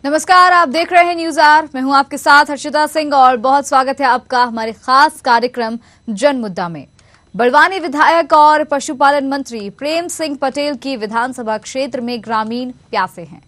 नमस्कार, आप देख रहे हैं न्यूज आर। मैं हूं आपके साथ हर्षिता सिंह और बहुत स्वागत है आपका हमारे खास कार्यक्रम जन मुद्दा में। बड़वानी विधायक और पशुपालन मंत्री प्रेम सिंह पटेल की विधानसभा क्षेत्र में ग्रामीण प्यासे हैं।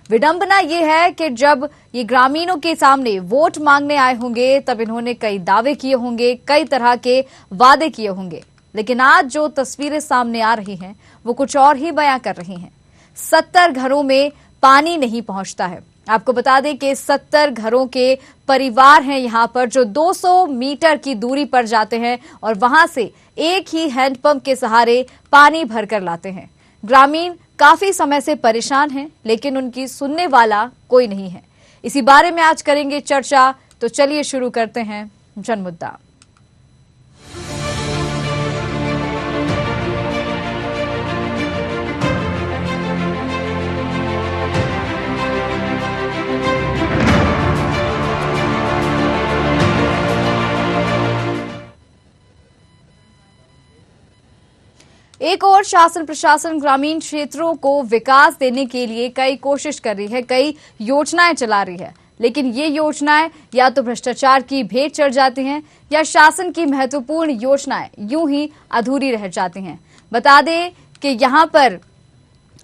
विडंबना ये है कि जब ये ग्रामीणों के सामने वोट मांगने आए होंगे तब इन्होंने कई दावे किए होंगे, कई तरह के वादे किए होंगे, लेकिन आज जो तस्वीरें सामने आ रही हैं वो कुछ और ही बयां कर रही हैं। 70 घरों में पानी नहीं पहुंचता है। आपको बता दें कि 70 घरों के परिवार हैं यहां पर जो 200 मीटर की दूरी पर जाते हैं और वहां से एक ही हैंडपंप के सहारे पानी भरकर लाते हैं। ग्रामीण काफी समय से परेशान हैं, लेकिन उनकी सुनने वाला कोई नहीं है। इसी बारे में आज करेंगे चर्चा, तो चलिए शुरू करते हैं जन मुद्दा। एक और शासन प्रशासन ग्रामीण क्षेत्रों को विकास देने के लिए कई कोशिश कर रही है, कई योजनाएं चला रही है, लेकिन ये योजनाएं या तो भ्रष्टाचार की भेंट चढ़ जाती हैं या शासन की महत्वपूर्ण योजनाएं यूं ही अधूरी रह जाती हैं। बता दें कि यहाँ पर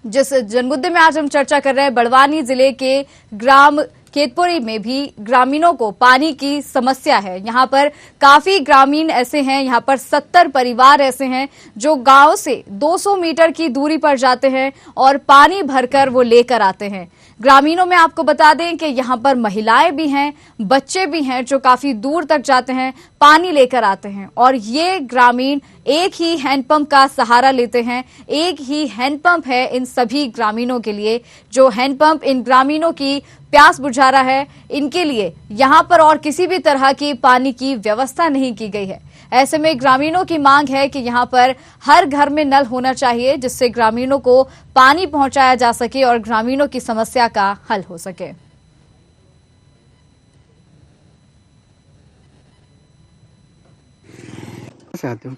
जिस जनमुद्दे में आज हम चर्चा कर रहे हैं, बड़वानी जिले के ग्राम केतपुरी में भी ग्रामीणों को पानी की समस्या है। यहाँ पर काफी ग्रामीण ऐसे हैं, यहाँ पर 70 परिवार ऐसे हैं जो गांव से 200 मीटर की दूरी पर जाते हैं और पानी भरकर वो लेकर आते हैं। ग्रामीणों में आपको बता दें कि यहाँ पर महिलाएं भी हैं, बच्चे भी हैं जो काफी दूर तक जाते हैं, पानी लेकर आते हैं और ये ग्रामीण एक ही हैंडपंप का सहारा लेते हैं। एक ही हैंडपंप है इन सभी ग्रामीणों के लिए, जो हैंडपंप इन ग्रामीणों की प्यास बुझा रहा है। इनके लिए यहाँ पर और किसी भी तरह की पानी की व्यवस्था नहीं की गई है। ऐसे में ग्रामीणों की मांग है कि यहाँ पर हर घर में नल होना चाहिए, जिससे ग्रामीणों को पानी पहुंचाया जा सके और ग्रामीणों की समस्या का हल हो सके।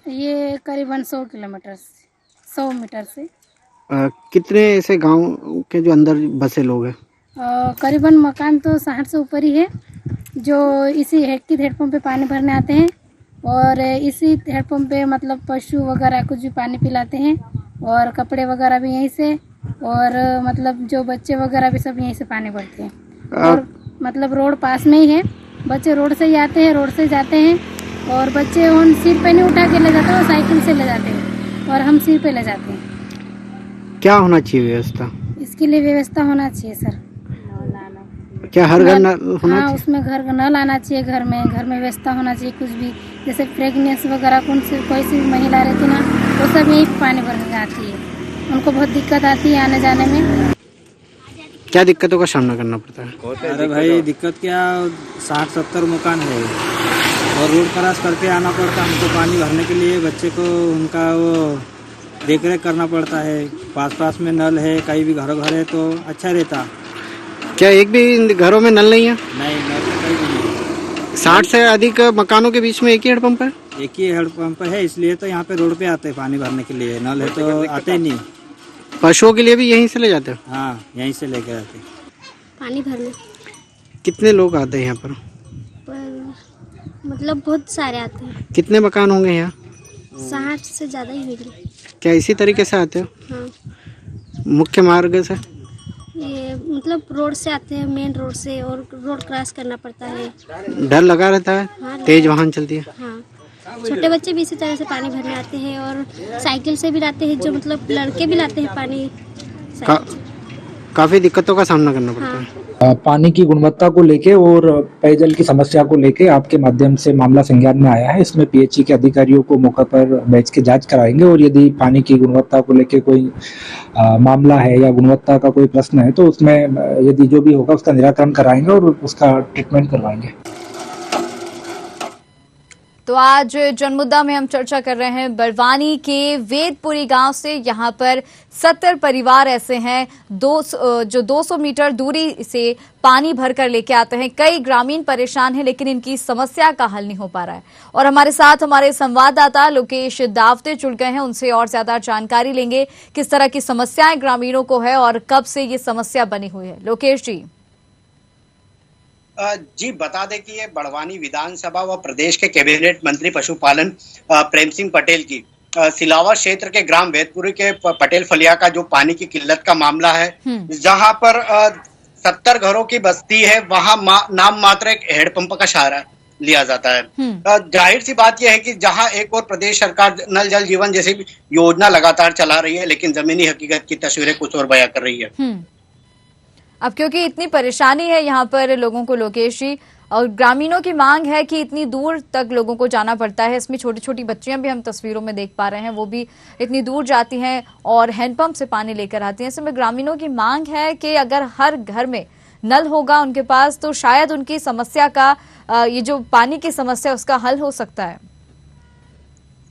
ये करीबन 100 किलोमीटर 100 मीटर से। कितने ऐसे गांव के जो अंदर बसे लोग हैं? करीबन मकान तो 60 से ऊपर ही है, जो इसी हेडपंप पे पानी भरने आते हैं और इसी हेडपंप पे मतलब पशु वगैरह कुछ भी पानी पिलाते हैं और कपड़े वगैरह भी यहीं से, और मतलब जो बच्चे वगैरह भी सब यहीं से पानी भरते हैं। और मतलब रोड पास में ही है, बच्चे रोड से ही आते हैं, रोड से जाते हैं और बच्चे उन सिर पे नहीं उठा के ले जाते हैं, साइकिल से ले जाते हैं और हम सिर पे ले जाते हैं। क्या होना चाहिए व्यवस्था? इसके लिए व्यवस्था होना चाहिए सर। क्या हर घर नल होना? हाँ, उसमें घर नल आना चाहिए, घर में व्यवस्था होना चाहिए। कुछ भी जैसे प्रेगनेंसी वगैरह कोई सी भी महिला रहती ना, वो सब यही पानी भरने जाती है, उनको बहुत दिक्कत आती है आने जाने में। क्या दिक्कतों का सामना करना पड़ता है? अरे भाई दिक्कत क्या, 60-70 मकान है और रोड क्रॉस करके आना पड़ता है हमको पानी भरने के लिए। बच्चे को उनका वो देख रेख करना पड़ता है। पास में नल है, कहीं भी घर है तो अच्छा रहता। क्या एक भी घरों में नल नहीं है? नहीं, नल तो कहीं भी नहीं। 60 से अधिक मकानों के बीच में एक ही हैंडपंप है? एक ही हैंडपंप है, इसलिए तो यहाँ पे रोड पे आते हैं पानी भरने के लिए। नल है तो आते नहीं। पशुओं के लिए भी यहीं से ले जाते हैं? हाँ, यहीं से लेके आते पानी भरने। कितने लोग आते हैं यहाँ पर? मतलब बहुत सारे आते हैं। कितने मकान होंगे यहाँ? 60 से ज्यादा ही होंगे। क्या इसी तरीके से आते हो? हाँ। मुख्य मार्ग से? ये मतलब रोड से आते हैं, मेन रोड से, और रोड क्रॉस करना पड़ता है। डर लगा रहता है? हाँ, तेज वाहन चलती है? हाँ। छोटे बच्चे भी इसी तरह से पानी भरने आते हैं और साइकिल से भी लाते हैं, जो मतलब लड़के भी लाते हैं पानी। काफी दिक्कतों का सामना करना पड़ता है। पानी की गुणवत्ता को लेके और पेयजल की समस्या को लेके आपके माध्यम से मामला संज्ञान में आया है। इसमें पीएचई के अधिकारियों को मौके पर बैठ के जांच कराएंगे और यदि पानी की गुणवत्ता को लेके कोई मामला है या गुणवत्ता का कोई प्रश्न है तो उसमें यदि जो भी होगा उसका निराकरण कराएंगे और उसका ट्रीटमेंट करवाएंगे। तो आज जनमुद्दा में हम चर्चा कर रहे हैं बड़वानी के वेदपुरी गांव से। यहाँ पर 70 परिवार ऐसे हैं जो 200 मीटर दूरी से पानी भरकर लेके आते हैं। कई ग्रामीण परेशान हैं, लेकिन इनकी समस्या का हल नहीं हो पा रहा है। और हमारे साथ हमारे संवाददाता लोकेश दावते जुड़ गए हैं, उनसे और ज्यादा जानकारी लेंगे किस तरह की समस्याएं ग्रामीणों को है और कब से ये समस्या बनी हुई है। लोकेश जी। जी बता दें कि ये बड़वानी विधानसभा व प्रदेश के कैबिनेट मंत्री पशुपालन प्रेम सिंह पटेल की सिलावा क्षेत्र के ग्राम वेदपुरी के पटेल फलिया का जो पानी की किल्लत का मामला है, जहां पर 70 घरों की बस्ती है, वहां नाम मात्र एक हैंडपंप का सहारा लिया जाता है। जाहिर सी बात यह है कि जहां एक और प्रदेश सरकार नल जल जीवन जैसी योजना लगातार चला रही है, लेकिन जमीनी हकीकत की तस्वीरें कुछ और बयां कर रही है। अब क्योंकि इतनी परेशानी है यहाँ पर लोगों को, लोकेश जी, और ग्रामीणों की मांग है कि इतनी दूर तक लोगों को जाना पड़ता है। इसमें छोटी छोटी बच्चियां भी हम तस्वीरों में देख पा रहे हैं, वो भी इतनी दूर जाती हैं और हैंडपंप से पानी लेकर आती हैं। ऐसे में ग्रामीणों की मांग है कि अगर हर घर में नल होगा उनके पास तो शायद उनकी समस्या का ये जो पानी की समस्या उसका हल हो सकता है।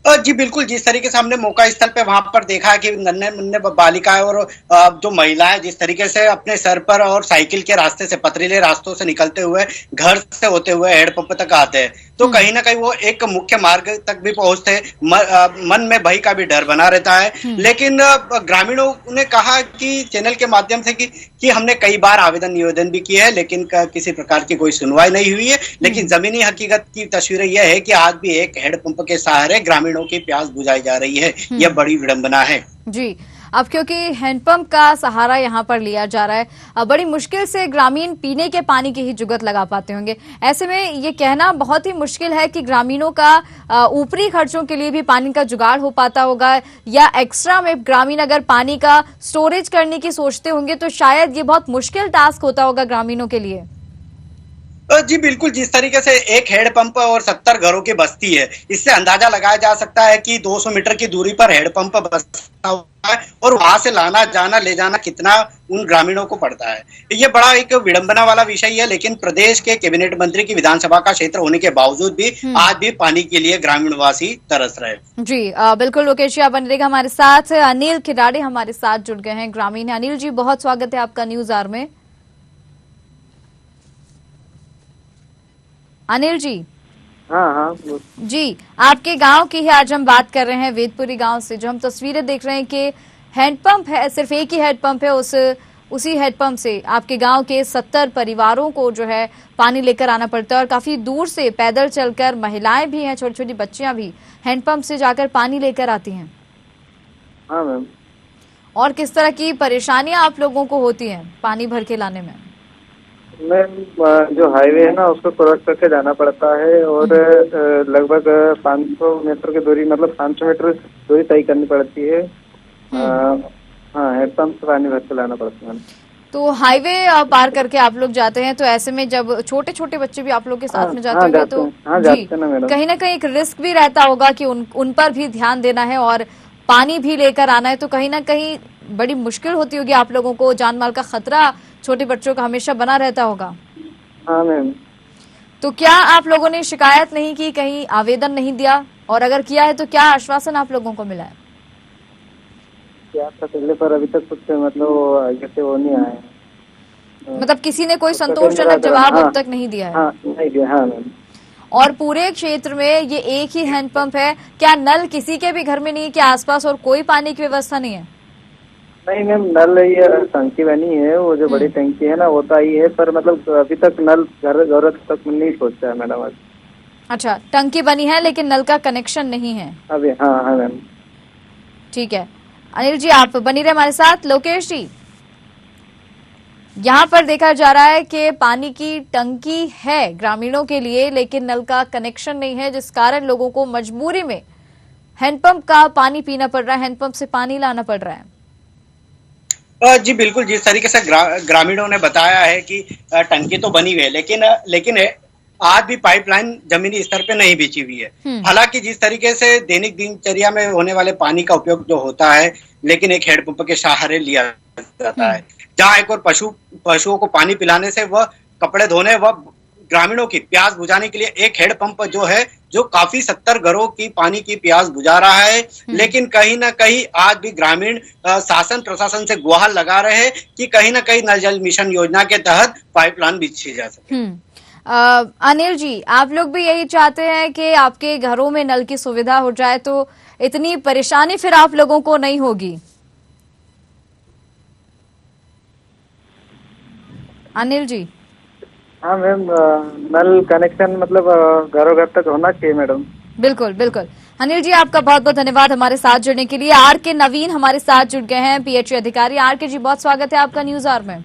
जी बिल्कुल, जिस तरीके से हमने मौका स्थल पे वहां पर देखा है कि नन्हे मुन्ने बालिकाएं और जो महिलाएं जिस तरीके से अपने सर पर और साइकिल के रास्ते से, पथरीले रास्तों से निकलते हुए घर से होते हुए हैंडपंप तक आते हैं, तो कहीं ना कहीं वो एक मुख्य मार्ग तक भी पहुंचते हैं। मन में भय का भी डर बना रहता है। लेकिन ग्रामीणों ने कहा कि चैनल के माध्यम से कि हमने कई बार आवेदन निवेदन भी किए हैं, लेकिन किसी प्रकार की कोई सुनवाई नहीं हुई है। लेकिन जमीनी हकीकत की तस्वीरें यह है कि आज भी एक हैंडपंप के सहारे ग्रामीणों की प्यास बुझाई जा रही है। यह बड़ी विडंबना है। जी, अब क्योंकि हैंडपंप का सहारा यहाँ पर लिया जा रहा है, अब बड़ी मुश्किल से ग्रामीण पीने के पानी की ही जुगत लगा पाते होंगे। ऐसे में ये कहना बहुत ही मुश्किल है कि ग्रामीणों का ऊपरी खर्चों के लिए भी पानी का जुगाड़ हो पाता होगा, या एक्स्ट्रा में ग्रामीण अगर पानी का स्टोरेज करने की सोचते होंगे तो शायद ये बहुत मुश्किल टास्क होता होगा ग्रामीणों के लिए। जी बिल्कुल, जिस तरीके से एक हैंडपंप और 70 घरों की बस्ती है, इससे अंदाजा लगाया जा सकता है कि 200 मीटर की दूरी पर हैंडपंप बसता हुआ है और वहां से लाना जाना ले जाना कितना उन ग्रामीणों को पड़ता है। ये बड़ा एक विडंबना वाला विषय है। लेकिन प्रदेश के कैबिनेट मंत्री की विधानसभा का क्षेत्र होने के बावजूद भी आज भी पानी के लिए ग्रामीणवासी तरस रहे। जी बिल्कुल, लोकेश जी आप बने रहेगा हमारे साथ। अनिल खिडाड़े हमारे साथ जुड़ गए हैं, ग्रामीण। अनिल जी, बहुत स्वागत है आपका न्यूज आवर में। अनिल जी। हाँ जी, आपके गांव की ही आज हम बात कर रहे हैं, वेदपुरी गांव से। जो हम तस्वीरें देख रहे हैं कि हैंडपंप है, सिर्फ एक ही हैंडपंप है, उसी हैंडपंप से आपके गांव के 70 परिवारों को जो है पानी लेकर आना पड़ता है और काफी दूर से पैदल चलकर, महिलाएं भी हैं, छोटी छोटी बच्चियां भी हैंडपंप से जाकर पानी लेकर आती हैं। हाँ मैम। और किस तरह की परेशानियां आप लोगों को होती हैं पानी भर के लाने में? मैम, जो हाईवे है ना उसको क्रॉस करके जाना पड़ता है और लगभग 500 मीटर की दूरी, मतलब 500 मीटर दूरी तय करनी पड़ती है। हाँ, हैंडपंप से पानी भर के लाना पड़ता है। तो हाईवे पार करके आप लोग जाते हैं, तो ऐसे में जब छोटे छोटे बच्चे भी आप लोग के साथ में जाते होंगे तो जी कहीं ना कहीं एक रिस्क भी रहता होगा कि उन पर भी ध्यान देना है और पानी भी लेकर आना है, तो कहीं ना कहीं बड़ी मुश्किल होती होगी आप लोगों को। जान माल का खतरा छोटे बच्चों का हमेशा बना रहता होगा। हाँ मैम। तो क्या आप लोगों ने शिकायत नहीं की, कहीं आवेदन नहीं दिया, और अगर किया है तो क्या आश्वासन आप लोगों को मिला है? क्या पहले पर अभी तक कुछ मतलब जैसे वो नहीं आया, मतलब किसी ने कोई संतोषजनक जवाब अब तक नहीं दिया है? हाँ, नहीं दिया। हाँ मैम। और पूरे क्षेत्र में ये एक ही हैंडपंप है, क्या नल किसी के भी घर में नहीं है? क्या आसपास और कोई पानी की व्यवस्था नहीं है? नहीं मैम, नल ये टंकी बनी है, वो जो बड़ी टंकी है ना वो तो आई है, पर मतलब अभी तक नल घर तक नहीं पहुंचा है मैडम। अच्छा, टंकी बनी है लेकिन नल का कनेक्शन नहीं है अभी। हाँ मैम। ठीक है अनिल जी, आप बनी रहे हमारे साथ। लोकेश जी, यहाँ पर देखा जा रहा है कि पानी की टंकी है ग्रामीणों के लिए, लेकिन नल का कनेक्शन नहीं है, जिस कारण लोगों को मजबूरी में हैंडपंप का पानी पीना पड़ रहा है, हैंडपंप से पानी लाना पड़ रहा है। जी बिल्कुल, जिस तरीके से ग्रामीणों ने बताया है कि टंकी तो बनी हुई है, लेकिन आज भी पाइपलाइन जमीनी स्तर पे नहीं बिछी हुई है। हालांकि जिस तरीके से दैनिक दिनचर्या में होने वाले पानी का उपयोग जो होता है, लेकिन एक हैंडपंप के सहारे लिया जाता है। जहाँ एक और पशुओं को पानी पिलाने से, वह कपड़े धोने, वह ग्रामीणों की प्यास बुझाने के लिए एक हैंडपंप जो है, जो काफी 70 घरों की पानी की प्यास बुझा रहा है। लेकिन कहीं ना कहीं आज भी ग्रामीण शासन प्रशासन से गुहार लगा रहे हैं कि कहीं ना कहीं नल जल मिशन योजना के तहत पाइपलाइन बिछी जा सके। अनिल जी, आप लोग भी यही चाहते हैं कि आपके घरों में नल की सुविधा हो जाए, तो इतनी परेशानी फिर आप लोगों को नहीं होगी। अनिल जी। हाँ मैम, नल कनेक्शन मतलब घरों घर तक होना चाहिए मैडम। बिल्कुल बिल्कुल। अनिल जी, आपका बहुत बहुत धन्यवाद हमारे साथ जुड़ने के लिए। आर के नवीन हमारे साथ जुड़ गए हैं, पीएचई अधिकारी। आर के जी, बहुत स्वागत है आपका न्यूज आवर में।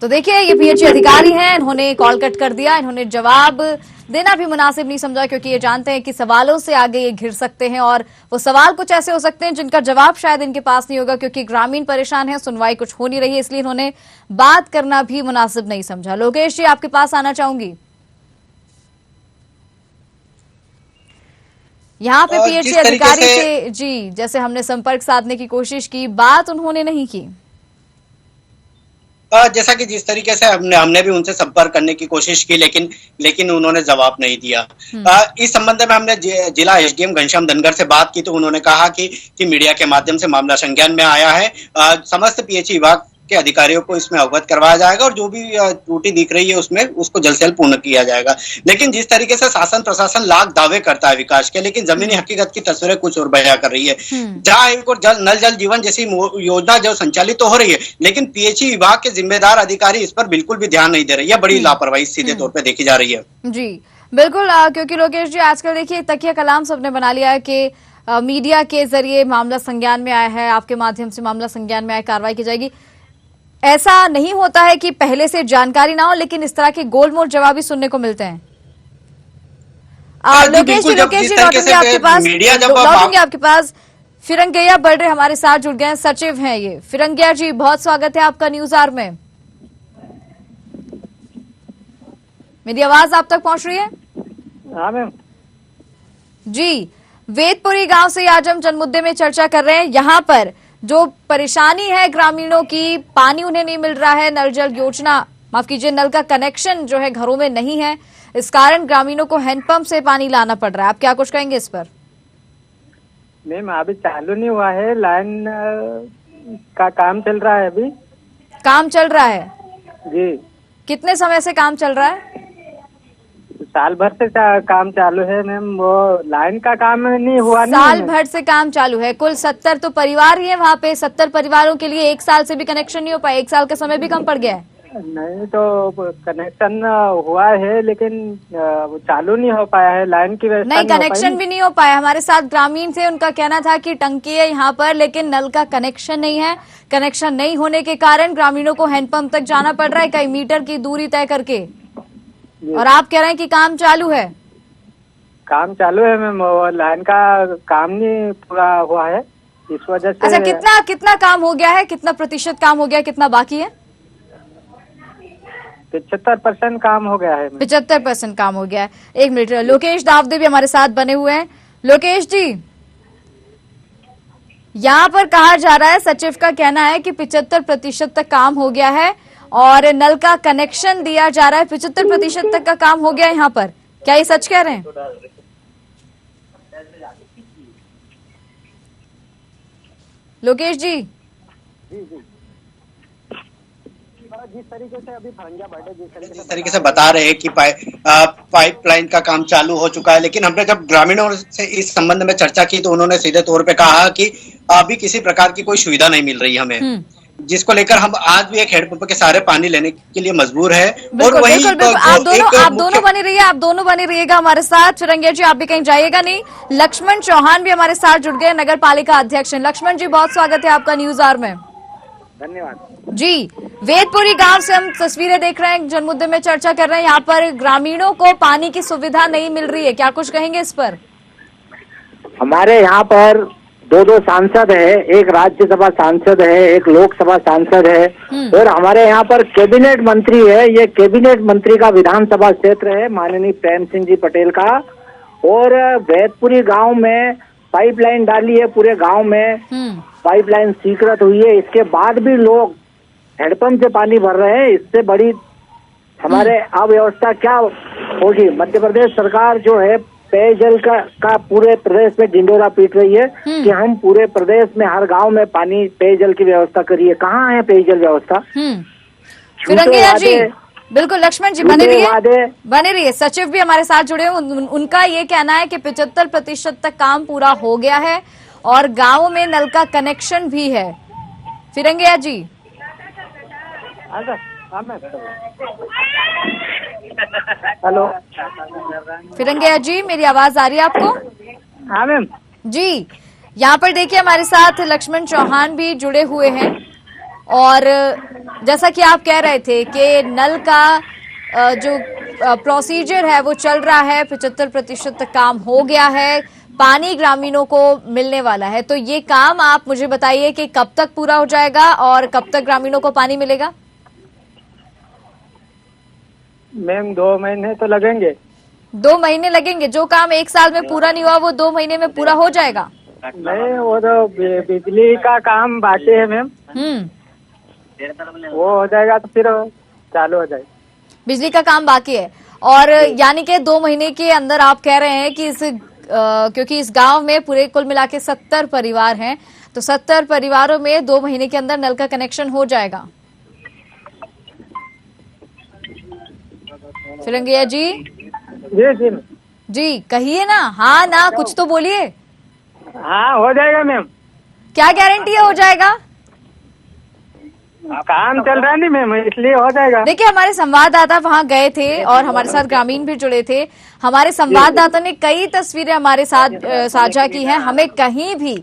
तो देखिए, ये पीएचई अधिकारी हैं, इन्होंने कॉल कट कर दिया। इन्होंने जवाब देना भी मुनासिब नहीं समझा, क्योंकि ये जानते हैं कि सवालों से आगे ये घिर सकते हैं और वो सवाल कुछ ऐसे हो सकते हैं जिनका जवाब शायद इनके पास नहीं होगा, क्योंकि ग्रामीण परेशान है, सुनवाई कुछ हो नहीं रही है, इसलिए इन्होंने बात करना भी मुनासिब नहीं समझा। लोकेश जी, आपके पास आना चाहूंगी। यहाँ पे पीएचई अधिकारी से जी, जैसे हमने संपर्क साधने की कोशिश की, बात उन्होंने नहीं की। जैसा कि जिस तरीके से हमने भी उनसे संपर्क करने की कोशिश की, लेकिन उन्होंने जवाब नहीं दिया। इस संबंध में हमने जिला एसडीएम घनश्याम धनगर से बात की, तो उन्होंने कहा कि मीडिया के माध्यम से मामला संज्ञान में आया है। समस्त पीएचई विभाग के अधिकारियों को इसमें अवगत करवाया जाएगा और जो भी त्रुटि दिख रही है उसमें उसको जल्द से जल्द पूर्ण किया जाएगा। लेकिन जिस तरीके से शासन प्रशासन लाख दावे करता है विकास के, लेकिन जमीनी हकीकत की तस्वीरें कुछ और बयां कर रही है। जहां एक और नल जल जीवन जैसी योजना जो संचालित तो हो रही है, लेकिन पीएचई विभाग के जिम्मेदार अधिकारी इस पर बिल्कुल भी ध्यान नहीं दे रहे। यह बड़ी लापरवाही सीधे तौर पर देखी जा रही है। जी बिल्कुल, क्योंकि लोकेश जी, आजकल देखिए तकिया कलाम सबने बना लिया है कि मीडिया के जरिए मामला संज्ञान में आया है, आपके माध्यम से मामला संज्ञान में आया, कार्रवाई की जाएगी। ऐसा नहीं होता है कि पहले से जानकारी ना हो, लेकिन इस तरह के गोलमोल जवाब भी सुनने को मिलते हैं। लोकेश जी लौटूंगे आपके पास, लौटूंगे आपके पास। फिरंगिया बर्डे हमारे साथ जुड़ गए हैं, सचिव हैं ये। फिरंगिया जी, बहुत स्वागत है आपका न्यूज आवर में। मेरी आवाज आप तक पहुंच रही है? हाँ मैम जी, वेदपुरी गांव से आज हम जनमुद्दे में चर्चा कर रहे हैं। यहाँ पर जो परेशानी है ग्रामीणों की, पानी उन्हें नहीं मिल रहा है, नल जल योजना, माफ कीजिए, नल का कनेक्शन जो है घरों में नहीं है, इस कारण ग्रामीणों को हैंडपंप से पानी लाना पड़ रहा है। आप क्या कुछ कहेंगे इस पर? मैम, अभी चालू नहीं हुआ है, लाइन का काम चल रहा है अभी। काम चल रहा है जी। कितने समय से काम चल रहा है? साल भर से काम चालू है मैम। वो लाइन का काम नहीं हुआ। साल भर से काम चालू है। कुल 70 तो परिवार ही है वहाँ पे। 70 परिवारों के लिए 1 साल से भी कनेक्शन नहीं हो पाया। 1 साल का समय भी कम पड़ गया है। नहीं तो कनेक्शन हुआ है, लेकिन वो चालू नहीं हो पाया है, लाइन की व्यवस्था नहीं, कनेक्शन भी नहीं हो पाया। हमारे साथ ग्रामीण थे, उनका कहना था कि टंकी है यहाँ पर, लेकिन नल का कनेक्शन नहीं है। कनेक्शन नहीं होने के कारण ग्रामीणों को हैंडपंप तक जाना पड़ रहा है, कई मीटर की दूरी तय करके। और आप कह रहे हैं कि काम चालू है? काम चालू है मैम, लाइन का काम नहीं पूरा हुआ है, इस वजह से। अच्छा, कितना काम हो गया है? कितना प्रतिशत काम हो गया है? कितना बाकी है? 75% काम हो गया है। 75% काम हो गया है। 1 मिनट, लोकेश दावदे भी हमारे साथ बने हुए हैं। लोकेश जी, यहाँ पर कहा जा रहा है, सचिव का कहना है कि 75% तक काम हो गया है और नल का कनेक्शन दिया जा रहा है। 75% तक का काम हो गया है यहाँ पर, क्या ये सच कह रहे हैं? लोकेश जी, जिस तरीके से अभी जिस तरीके से बता रहे हैं कि पाइपलाइन का काम चालू हो चुका है, लेकिन हमने जब ग्रामीणों से इस संबंध में चर्चा की तो उन्होंने सीधे तौर पे कहा कि अभी किसी प्रकार की कोई सुविधा नहीं मिल रही हमें, जिसको लेकर हम आज भी एक हैंडपंप के सहारे पानी लेने के लिए मजबूर है। और वही आप दोनों बने रहिए, आप दोनों बने रहिएगा हमारे साथ। फिरंगिया जी, आप भी कहीं जाइएगा नहीं। लक्ष्मण चौहान भी हमारे साथ जुड़ गए, नगर पालिका अध्यक्ष। लक्ष्मण जी, बहुत स्वागत है आपका न्यूज आवर में। धन्यवाद जी, वेदपुरी गांव से हम तस्वीरें देख रहे हैं, जनमुद्दे में चर्चा कर रहे हैं। यहाँ पर ग्रामीणों को पानी की सुविधा नहीं मिल रही है, क्या कुछ कहेंगे इस पर? हमारे यहाँ पर 2 सांसद है, एक राज्यसभा सांसद है, एक लोकसभा सांसद है, और हमारे यहाँ पर कैबिनेट मंत्री है। ये कैबिनेट मंत्री का विधानसभा क्षेत्र है, माननीय प्रेम सिंह जी पटेल का। और वेदपुरी गांव में पाइपलाइन डाली है, पूरे गांव में पाइपलाइन स्वीकृत हुई है, इसके बाद भी लोग हैंडपंप से पानी भर रहे हैं। इससे बड़ी हमारे अव्यवस्था क्या होगी? मध्य प्रदेश सरकार जो है पेयजल का पूरे प्रदेश में ढिंडोरा पीट रही है कि हम पूरे प्रदेश में हर गांव में पानी पेयजल की व्यवस्था करिए। कहाँ है पेयजल व्यवस्था? फिरंगिया जी, बिल्कुल। लक्ष्मण जी, बने रहिए। सचिव भी हमारे साथ जुड़े हैं, उनका ये कहना है कि 75% तक काम पूरा हो गया है और गाँव में नल का कनेक्शन भी है। फिरंगिया जी, हेलो, फिरंगिया जी, मेरी आवाज आ रही है आपको? हाँ मैम। जी, यहाँ पर देखिए हमारे साथ लक्ष्मण चौहान भी जुड़े हुए हैं और जैसा कि आप कह रहे थे कि नल का जो प्रोसीजर है वो चल रहा है, 75% काम हो गया है, पानी ग्रामीणों को मिलने वाला है। तो ये काम आप मुझे बताइए कि कब तक पूरा हो जाएगा और कब तक ग्रामीणों को पानी मिलेगा? मैम 2 महीने तो लगेंगे। 2 महीने लगेंगे? जो काम 1 साल में पूरा नहीं हुआ वो 2 महीने में पूरा हो जाएगा? नहीं, वो तो बिजली का काम बाकी है मैम, वो हो जाएगा तो फिर चालू हो जाएगा। बिजली का काम बाकी है और यानी कि 2 महीने के अंदर आप कह रहे हैं कि क्योंकि इस गांव में पूरे कुल मिला के 70 परिवार हैं, तो 70 परिवारों में 2 महीने के अंदर नल का कनेक्शन हो जाएगा। फिरंगिया जी, जी जी कहिए ना, हाँ ना, कुछ तो बोलिए। हाँ, हो जाएगा मैम। क्या गारंटी है हो जाएगा? काम चल रहा है नहीं मैम, इसलिए हो जाएगा। देखिए, हमारे संवाददाता वहां गए थे और हमारे साथ ग्रामीण भी जुड़े थे। हमारे संवाददाता ने कई तस्वीरें हमारे साथ साझा की हैं। हमें कहीं भी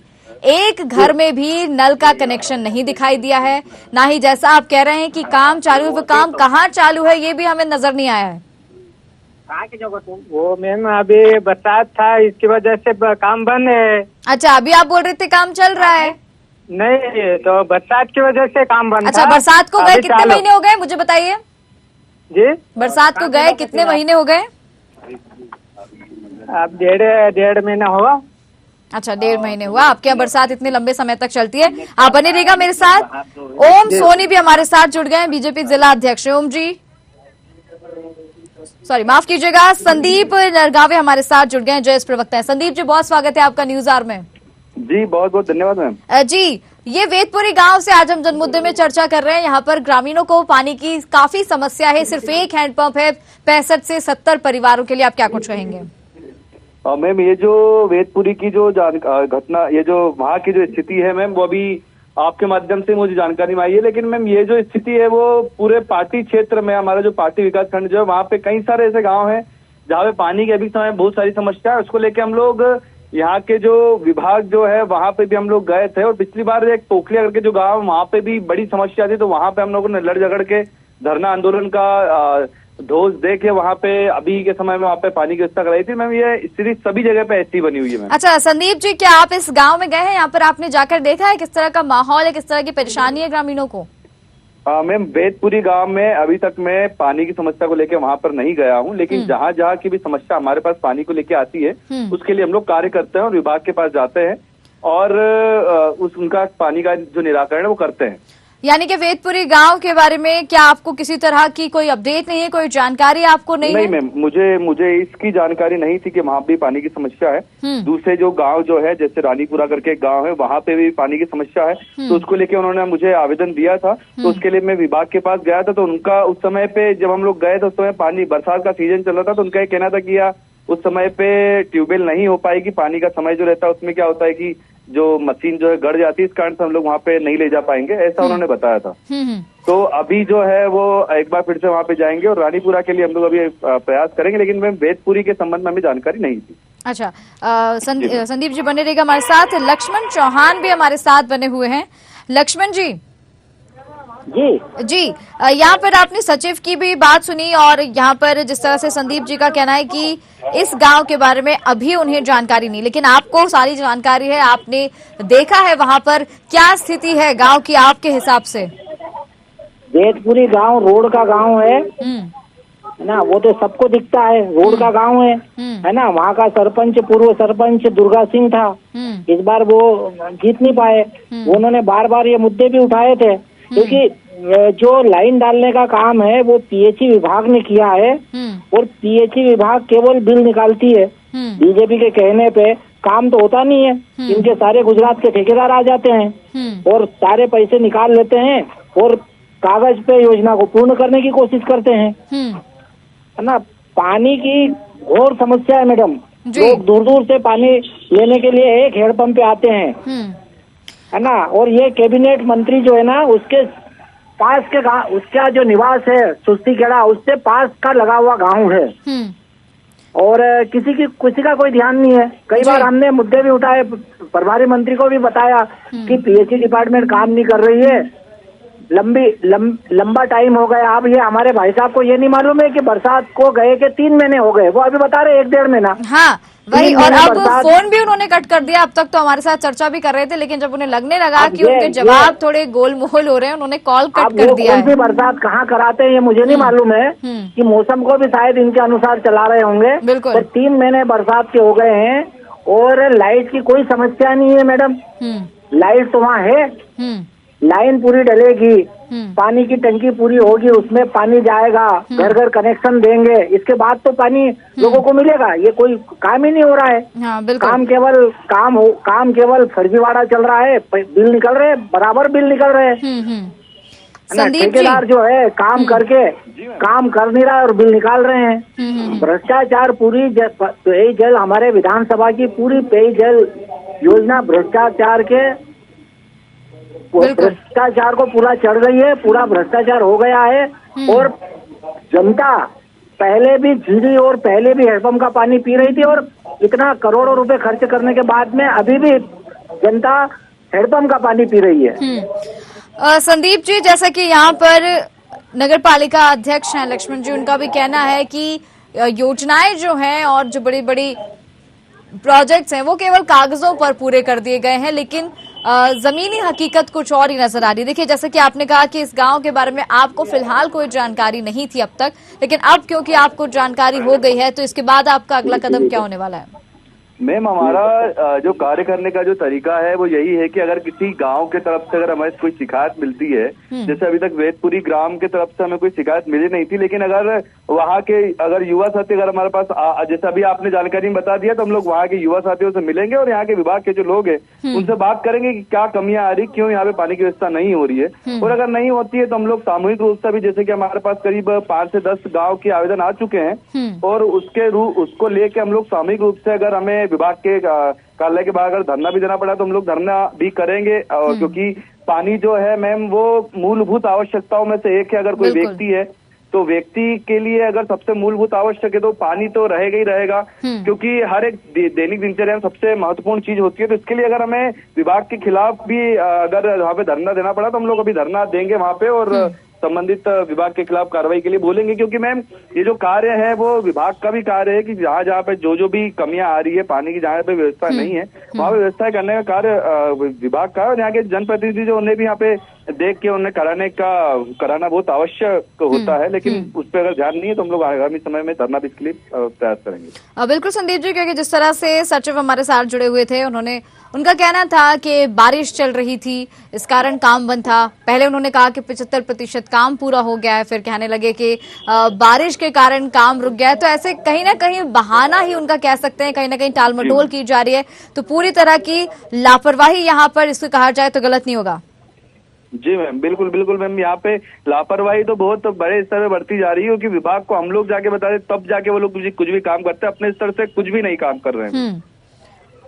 एक घर में भी नल का कनेक्शन नहीं दिखाई दिया है, ना ही जैसा आप कह रहे हैं कि काम चालू है, वो काम कहाँ चालू है ये भी हमें नजर नहीं आया है। वो मैम अभी बरसात था, इसकी वजह से काम बंद है। अच्छा, अभी आप बोल रहे थे काम चल रहा है? नहीं, तो बरसात की वजह से काम बंद अच्छा, था। बरसात को गए कितने महीने हो गए मुझे बताइए? जी, बरसात को गए कितने महीने हो गए? अब 1.5 महीना हुआ। अच्छा, 1.5 महीने हुआ। आपके यहाँ बरसात इतने लंबे समय तक चलती है? आप बने रहिएगा मेरे साथ। ओम सोनी भी हमारे साथ जुड़ गए हैं, बीजेपी जिला अध्यक्ष। ओम जी, सॉरी माफ कीजिएगा, संदीप नरगावे हमारे साथ जुड़ गए हैं, जयस प्रवक्ता है। संदीप जी, बहुत स्वागत है आपका न्यूज आवर में। जी, बहुत बहुत धन्यवाद मैम। जी, ये वेदपुरी गांव से आज हम जन मुद्दे में चर्चा कर रहे हैं। यहाँ पर ग्रामीणों को पानी की काफी समस्या है, सिर्फ एक हैंडपंप है 65 से 70 परिवारों के लिए। आप क्या कुछ कहेंगे? मैम, ये जो वेदपुरी की जो घटना, ये जो वहाँ की जो स्थिति है मैम, वो अभी आपके माध्यम से मुझे जानकारी में आई है। लेकिन मैम, ये जो स्थिति है वो पूरे पार्टी क्षेत्र में, हमारा जो पार्टी विकास खंड जो है, वहाँ पे कई सारे ऐसे गाँव हैं जहाँ पे पानी की अभी समय बहुत सारी समस्या है। उसको लेके हम लोग यहाँ के जो विभाग जो है वहाँ पे भी हम लोग गए थे, और पिछली बार एक टोकलिया करके जो गांव, वहाँ पे भी बड़ी समस्या थी, तो वहाँ पे हम लोगों ने लड़ झगड़ के धरना आंदोलन का ढोस दे के वहाँ पे अभी के समय में वहाँ पे पानी की व्यवस्था कराई थी। मैम, ये स्थिति सभी जगह पे ऐसी बनी हुई है मैम। अच्छा संदीप जी, क्या आप इस गाँव में गए हैं? यहाँ पर आपने जाकर देखा है किस तरह का माहौल है, किस तरह की परेशानी है ग्रामीणों को? मैम, वेदपुरी गांव में अभी तक मैं पानी की समस्या को लेकर वहां पर नहीं गया हूं, लेकिन जहां जहां की भी समस्या हमारे पास पानी को लेकर आती है उसके लिए हम लोग कार्य करते हैं और विभाग के पास जाते हैं और उनका पानी का जो निराकरण है वो करते हैं। यानी कि वेदपुरी गांव के बारे में क्या आपको किसी तरह की कोई अपडेट नहीं है, कोई जानकारी आपको नहीं है? मैम, मुझे इसकी जानकारी नहीं थी कि वहाँ भी पानी की समस्या है। दूसरे जो गांव जो है, जैसे रानीपुरा करके एक गांव है, वहाँ पे भी पानी की समस्या है, तो उसको लेके उन्होंने मुझे आवेदन दिया था। तो उसके लिए मैं विभाग के पास गया था, तो उनका उस समय पे जब हम लोग गए तो उस समय पानी, बरसात का सीजन चल रहा था, तो उनका ये कहना था कि यार उस समय पे ट्यूबवेल नहीं हो पाएगी, पानी का समय जो रहता है उसमें क्या होता है कि जो मशीन जो है गड़ जाती है, इस कारण से हम लोग वहाँ पे नहीं ले जा पाएंगे, ऐसा उन्होंने बताया था। तो अभी जो है वो एक बार फिर से वहाँ पे जाएंगे और रानीपुरा के लिए हम लोग अभी प्रयास करेंगे, लेकिन मैम वेदपुरी के संबंध में हमें जानकारी नहीं थी। अच्छा, संदीप जी बने रहेगा हमारे साथ। लक्ष्मण चौहान भी हमारे साथ बने हुए हैं। लक्ष्मण जी, जी यहाँ पर आपने सचिव की भी बात सुनी और यहाँ पर जिस तरह से संदीप जी का कहना है कि इस गांव के बारे में अभी उन्हें जानकारी नहीं, लेकिन आपको सारी जानकारी है, आपने देखा है वहाँ पर क्या स्थिति है गांव की आपके हिसाब से? वेदपुरी गांव रोड का गांव है ना, वो तो सबको दिखता है, रोड का गांव है ना। वहाँ का सरपंच, पूर्व सरपंच दुर्गा सिंह था, इस बार वो जीत नहीं पाए। उन्होंने बार बार ये मुद्दे भी उठाए थे, क्योंकि जो लाइन डालने का काम है वो पीएचई विभाग ने किया है और पीएचई विभाग केवल बिल निकालती है। बीजेपी के कहने पे काम तो होता नहीं है। इनके सारे गुजरात के ठेकेदार आ जाते हैं और सारे पैसे निकाल लेते हैं और कागज पे योजना को पूर्ण करने की कोशिश करते हैं, है ना। पानी की घोर समस्या है मैडम, लोग दूर दूर से पानी लेने के लिए एक हैंडपंप पे आते हैं, है ना। और ये कैबिनेट मंत्री जो है ना, उसके पास के गाँव, उसका जो निवास है सुस्ती खेड़ा, उससे पास का लगा हुआ गांव है और किसी का कोई ध्यान नहीं है। कई बार हमने मुद्दे भी उठाए, प्रभारी मंत्री को भी बताया कि पीएचई डिपार्टमेंट काम नहीं कर रही है, लंबा टाइम हो गया। अब ये हमारे भाई साहब को ये नहीं मालूम है कि बरसात को गए के 3 महीने हो गए, वो अभी बता रहे 1-1.5 महीना। हाँ वही, और अब फोन भी उन्होंने कट कर दिया। अब तक तो हमारे साथ चर्चा भी कर रहे थे, लेकिन जब उन्हें लगने लगा कि उनके जवाब थोड़े गोलमोल हो रहे हैं, उन्होंने कॉल कट कर दिया है। बरसात कहाँ कराते हैं ये मुझे नहीं मालूम है कि मौसम को भी शायद इनके अनुसार चला रहे होंगे। बिल्कुल। तो 3 महीने बरसात के हो गए हैं और लाइट की कोई समस्या नहीं है मैडम। लाइट तो वहाँ है, लाइन पूरी डलेगी, पानी की टंकी पूरी होगी, उसमें पानी जाएगा, घर घर कनेक्शन देंगे, इसके बाद तो पानी लोगों को मिलेगा। ये कोई काम ही नहीं हो रहा है। हाँ, बिल्कुल। काम केवल फर्जीवाड़ा चल रहा है, बिल निकल रहे, बराबर बिल निकल रहे हैं। ठेकेदार जो है काम करके काम कर नहीं रहा है और बिल निकाल रहे हैं। भ्रष्टाचार पूरी पेयजल, हमारे विधानसभा की पूरी पेयजल योजना भ्रष्टाचार को पूरा चढ़ गई है, पूरा भ्रष्टाचार हो गया है। और जनता पहले भी झीरी और पहले भी हैंडपंप का पानी पी रही थी और इतना करोड़ों रुपए खर्च करने के बाद में अभी भी जनता हैंडपंप का पानी पी रही है। संदीप जी, जैसा कि यहाँ पर नगर पालिका अध्यक्ष हैं लक्ष्मण जी, उनका भी कहना है कि योजनाएं जो हैं और जो बड़ी बड़ी प्रोजेक्ट्स हैं वो केवल कागजों पर पूरे कर दिए गए हैं, लेकिन जमीनी हकीकत कुछ और ही नजर आ रही है। देखिए, जैसे कि आपने कहा कि इस गांव के बारे में आपको फिलहाल कोई जानकारी नहीं थी अब तक, लेकिन अब क्योंकि आपको जानकारी हो गई है तो इसके बाद आपका अगला कदम क्या होने वाला है? मैम, हमारा जो कार्य करने का जो तरीका है वो यही है कि अगर किसी गांव के तरफ से अगर हमें कोई शिकायत मिलती है, जैसे अभी तक वेदपुरी ग्राम के तरफ से हमें कोई शिकायत मिली नहीं थी, लेकिन अगर वहाँ के युवा साथी अगर हमारे पास जैसे अभी आपने जानकारी में बता दिया, तो हम लोग वहाँ के युवा साथियों से मिलेंगे और यहाँ के विभाग के जो लोग हैं उनसे बात करेंगे कि क्या कमियां आ रही, क्यों यहाँ पे पानी की व्यवस्था नहीं हो रही है। और अगर नहीं होती है तो हम लोग सामूहिक रूप से भी, जैसे कि हमारे पास करीब 5 से 10 गाँव के आवेदन आ चुके हैं और उसको लेके हम लोग सामूहिक रूप से, अगर हमें विभाग के कार्यालय के बाहर अगर धरना भी देना पड़ा तो हम लोग धरना भी करेंगे। क्योंकि पानी जो है मैम वो मूलभूत आवश्यकताओं में से एक है। अगर कोई व्यक्ति है तो व्यक्ति के लिए अगर सबसे मूलभूत आवश्यक है तो पानी तो रहेगा ही रहेगा, क्योंकि हर एक दैनिक दिनचर्या में सबसे महत्वपूर्ण चीज होती है। तो इसके लिए अगर हमें विभाग के खिलाफ भी अगर वहाँ पे धरना देना पड़ा तो हम लोग अभी धरना देंगे वहाँ पे और संबंधित विभाग के खिलाफ कार्रवाई के लिए बोलेंगे। क्योंकि मैम ये जो कार्य है वो विभाग का भी कार्य है कि जहाँ पे जो भी कमियां आ रही है पानी की, जहाँ पे व्यवस्था नहीं है वहाँ पे व्यवस्था करने का कार्य विभाग का है। और यहाँ के जनप्रतिनिधि जो उन्हें भी यहाँ पे देख के उन्हें कराना बहुत आवश्यक होता है, लेकिन उस पर अगर ध्यान नहीं है तो हम लोग आगामी समय में धरना भी इसके लिए प्रयास करेंगे। बिल्कुल संदीप जी, क्योंकि जिस तरह से सचिव हमारे साथ जुड़े हुए थे, उनका कहना था कि बारिश चल रही थी, इस कारण काम बंद था। पहले उन्होंने कहा कि 75% काम पूरा हो गया है, फिर कहने लगे कि बारिश के कारण काम रुक गया है। तो ऐसे कहीं ना कहीं बहाना ही उनका कह सकते हैं, कहीं ना कहीं टालमटोल की जा रही है। तो पूरी तरह की लापरवाही यहाँ पर इसको कहा जाए तो गलत नहीं होगा। जी मैम, बिल्कुल बिल्कुल मैम, यहाँ पे लापरवाही तो बहुत बड़े स्तर पे बढ़ती जा रही है, क्योंकि विभाग को हम लोग जाके बता दें तब जाके वो लोग कुछ भी काम करते हैं, अपने स्तर से कुछ भी नहीं काम कर रहे हैं।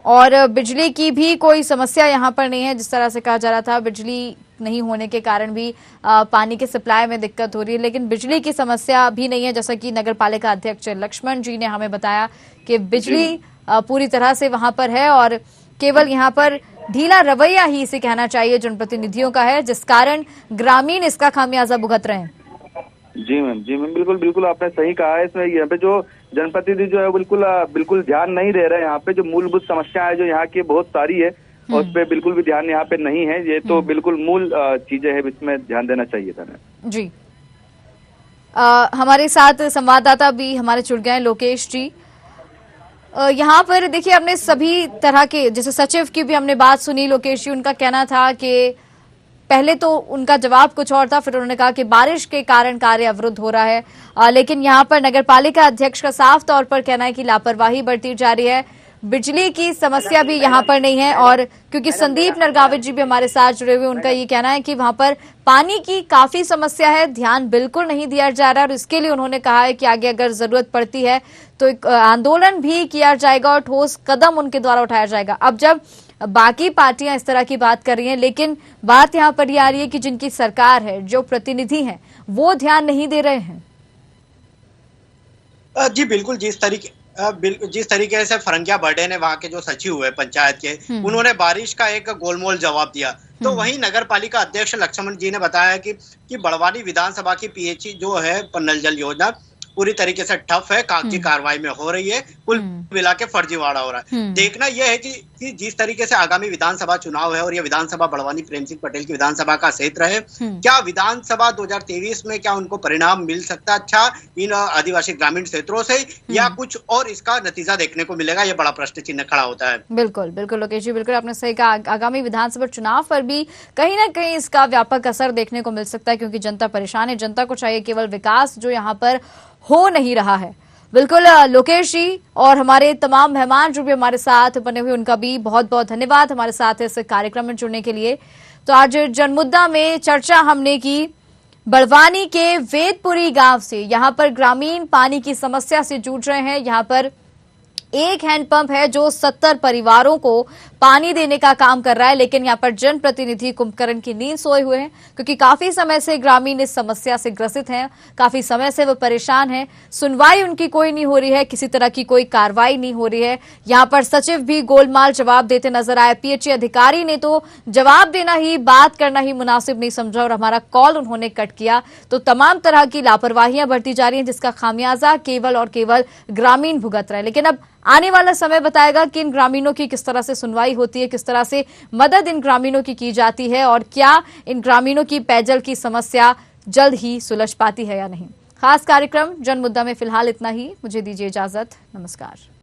और बिजली की भी कोई समस्या यहाँ पर नहीं है, जिस तरह से कहा जा रहा था बिजली नहीं होने के कारण भी पानी के सप्लाई में दिक्कत हो रही है, लेकिन बिजली की समस्या भी नहीं है। जैसा कि नगर पालिका अध्यक्ष लक्ष्मण जी ने हमें बताया कि बिजली पूरी तरह से वहां पर है और केवल यहाँ पर ढीला रवैया ही इसे कहना चाहिए जनप्रतिनिधियों का है, जिस कारण ग्रामीण इसका खामियाजा भुगत रहे हैं। जी मैम, बिल्कुल बिल्कुल आपने सही कहा है। इसमें यहाँ पे जो जनप्रतिनिधि जो है बिल्कुल ध्यान नहीं दे रहे हैं। यहाँ पे जो मूलभूत समस्याएं जो यहाँ की बहुत सारी है और उस पर बिल्कुल भी ध्यान यहाँ पे नहीं है। ये तो बिल्कुल मूल चीजें हैं, इसमें ध्यान देना चाहिए था। जी, हमारे साथ संवाददाता भी हमारे जुड़ गए, लोकेश जी। यहाँ पर देखिए, हमने सभी तरह के, जैसे सचिव की भी हमने बात सुनी, लोकेश जी, उनका कहना था कि पहले तो उनका जवाब कुछ और था, फिर उन्होंने कहा कि बारिश के कारण कार्य अवरुद्ध हो रहा है, लेकिन यहाँ पर नगरपालिका अध्यक्ष का साफ तौर पर कहना है कि लापरवाही बढ़ती जा रही है। बिजली की समस्या भी यहाँ पर नहीं है, और क्योंकि संदीप नरगावित जी भी हमारे साथ जुड़े हुए, उनका ये कहना है कि वहां पर पानी की काफी समस्या है, ध्यान बिल्कुल नहीं दिया जा रहा है, और इसके लिए उन्होंने कहा है कि आगे अगर जरूरत पड़ती है तो एक आंदोलन भी किया जाएगा और ठोस कदम उनके द्वारा उठाया जाएगा। अब जब बाकी पार्टियां इस तरह की बात कर रही हैं, लेकिन बात यहां पर ये आ रही है कि जिनकी सरकार है, जो प्रतिनिधि हैं, वो ध्यान नहीं दे रहे हैं। जी बिल्कुल, जिस तरीके से फरंगिया बर्डे ने वहां के जो सचिव हुए पंचायत के, उन्होंने बारिश का एक गोलमोल जवाब दिया, तो वहीं नगर पालिका अध्यक्ष लक्ष्मण जी ने बताया कि बड़वानी विधानसभा की पीएचई जो है नल जल योजना पूरी तरीके से ठप है, कागजी कार्रवाई में हो रही है, कुल मिला के फर्जीवाड़ा हो रहा है। देखना यह है कि जिस तरीके से आगामी विधानसभा चुनाव है और यह विधानसभा बड़वानी प्रेम सिंह पटेल की विधानसभा का क्षेत्र है, क्या विधानसभा 2023 में क्या उनको परिणाम मिल सकता है अच्छा इन आदिवासी ग्रामीण क्षेत्रों से, या कुछ और इसका नतीजा देखने को मिलेगा, यह बड़ा प्रश्न चिन्ह खड़ा होता है। बिल्कुल बिल्कुल लोकेश जी, बिल्कुल आपने सही कहा। आगामी विधानसभा चुनाव पर भी कहीं ना कहीं इसका व्यापक असर देखने को मिल सकता है, क्योंकि जनता परेशान है, जनता को चाहिए केवल विकास, जो यहाँ पर हो नहीं रहा है। बिल्कुल लोकेश जी और हमारे तमाम मेहमान जो भी हमारे साथ बने हुए, उनका भी बहुत बहुत धन्यवाद हमारे साथ इस कार्यक्रम में जुड़ने के लिए। तो आज जनमुद्दा में चर्चा हमने की बड़वानी के वेदपुरी गांव से। यहाँ पर ग्रामीण पानी की समस्या से जूझ रहे हैं। यहाँ पर एक हैंडपंप है जो 70 परिवारों को पानी देने का काम कर रहा है, लेकिन यहाँ पर जनप्रतिनिधि कुंभकर्ण की नींद सोए हुए हैं, क्योंकि काफी समय से ग्रामीण इस समस्या से ग्रसित हैं, काफी समय से वो परेशान हैं। सुनवाई उनकी कोई नहीं हो रही है, किसी तरह की कोई कार्रवाई नहीं हो रही है। यहाँ पर सचिव भी गोलमाल जवाब देते नजर आए। पीएचई अधिकारी ने तो जवाब देना ही, बात करना ही मुनासिब नहीं समझा और हमारा कॉल उन्होंने कट किया। तो तमाम तरह की लापरवाहियां बढ़ती जा रही हैं, जिसका खामियाजा केवल और केवल ग्रामीण भुगत रहे हैं। लेकिन अब आने वाला समय बताएगा कि इन ग्रामीणों की किस तरह से सुनवाई होती है, किस तरह से मदद इन ग्रामीणों की जाती है, और क्या इन ग्रामीणों की पेयजल की समस्या जल्द ही सुलझ पाती है या नहीं। खास कार्यक्रम जनमुद्दा में फिलहाल इतना ही। मुझे दीजिए इजाजत। नमस्कार।